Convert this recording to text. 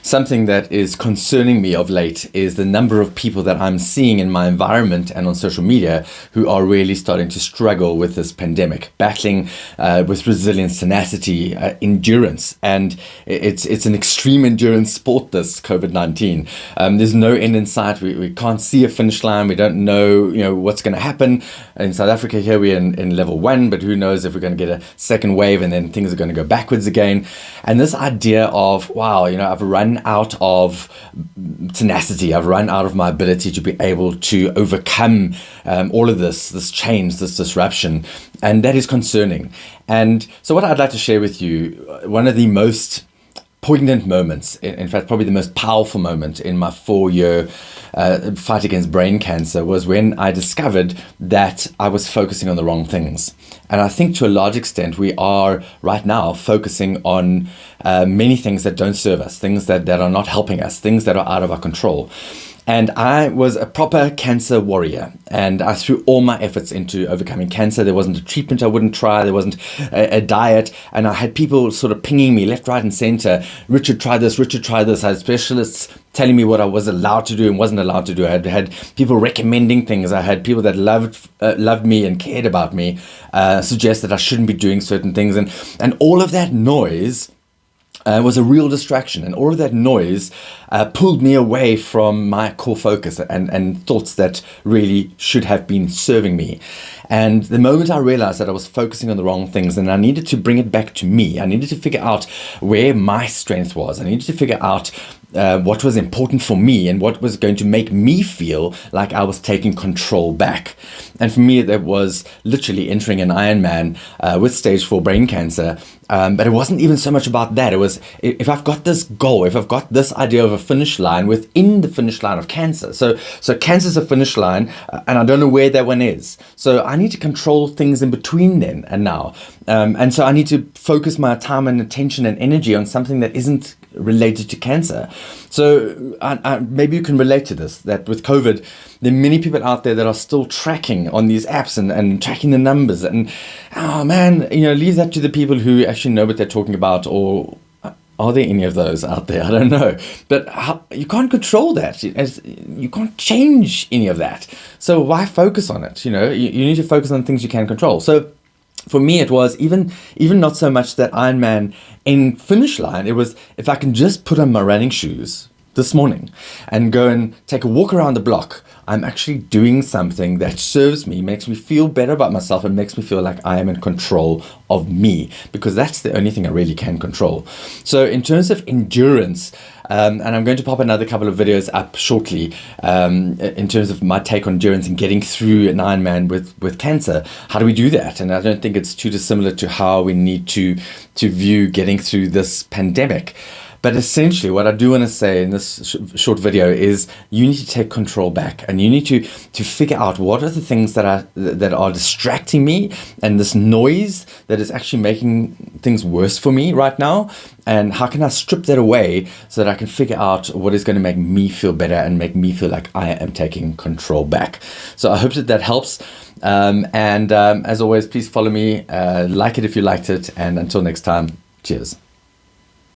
Something that is concerning me of late is the number of people that I'm seeing in my environment and on social media who are really starting to struggle with this pandemic, battling with resilience, tenacity, endurance. And it's an extreme endurance sport, this COVID-19. There's no end in sight. We can't see a finish line. We don't know, what's going to happen. In South Africa here, we're in level 1, but who knows if we're going to get a second wave and then things are going to go backwards again. And this idea of, wow, I've run out of tenacity. I've run out of my ability to be able to overcome all of this change, this disruption. And that is concerning. And so what I'd like to share with you, one of the most poignant moments, in fact, probably the most powerful moment in my 4-year fight against brain cancer was when I discovered that I was focusing on the wrong things. And I think to a large extent, we are right now focusing on many things that don't serve us, things that are not helping us, things that are out of our control. And I was a proper cancer warrior, and I threw all my efforts into overcoming cancer. There wasn't a treatment I wouldn't try. There wasn't a diet. And I had people sort of pinging me left, right, and center. Richard, try this. Richard, try this. I had specialists telling me what I was allowed to do and wasn't allowed to do. I had people recommending things. I had people that loved me and cared about me suggest that I shouldn't be doing certain things. And all of that noise was a real distraction, and all of that noise pulled me away from my core focus and thoughts that really should have been serving me. And the moment I realized that I was focusing on the wrong things, and I needed to bring it back to me, I needed to figure out where my strength was. I needed to figure out what was important for me and what was going to make me feel like I was taking control back. And for me, that was literally entering an Ironman with stage 4 brain cancer. But it wasn't even so much about that. It was, if I've got this goal, if I've got this idea of a finish line within the finish line of cancer. So cancer's a finish line, and I don't know where that one is. So I need to control things in between then and now. And so I need to focus my time and attention and energy on something that isn't related to cancer. So maybe you can relate to this, that with COVID, there are many people out there that are still tracking on these apps and tracking the numbers. And, oh man, leave that to the people who actually know what they're talking about, or are there any of those out there? I don't know. But you can't control that. You can't change any of that. So why focus on it? You need to focus on things you can control. So for me, it was even not so much that Ironman in finish line. It was, if I can just put on my running shoes this morning and go and take a walk around the block, I'm actually doing something that serves me, makes me feel better about myself, and makes me feel like I am in control of me, because that's the only thing I really can control. So in terms of endurance, and I'm going to pop another couple of videos up shortly in terms of my take on endurance and getting through an Ironman with cancer. How do we do that? And I don't think it's too dissimilar to how we need to view getting through this pandemic. But essentially, what I do want to say in this short video is you need to take control back, and you need to figure out what are the things that are distracting me, and this noise that is actually making things worse for me right now, and how can I strip that away so that I can figure out what is going to make me feel better and make me feel like I am taking control back. So I hope that helps. And as always, please follow me, like it if you liked it, and until next time, cheers.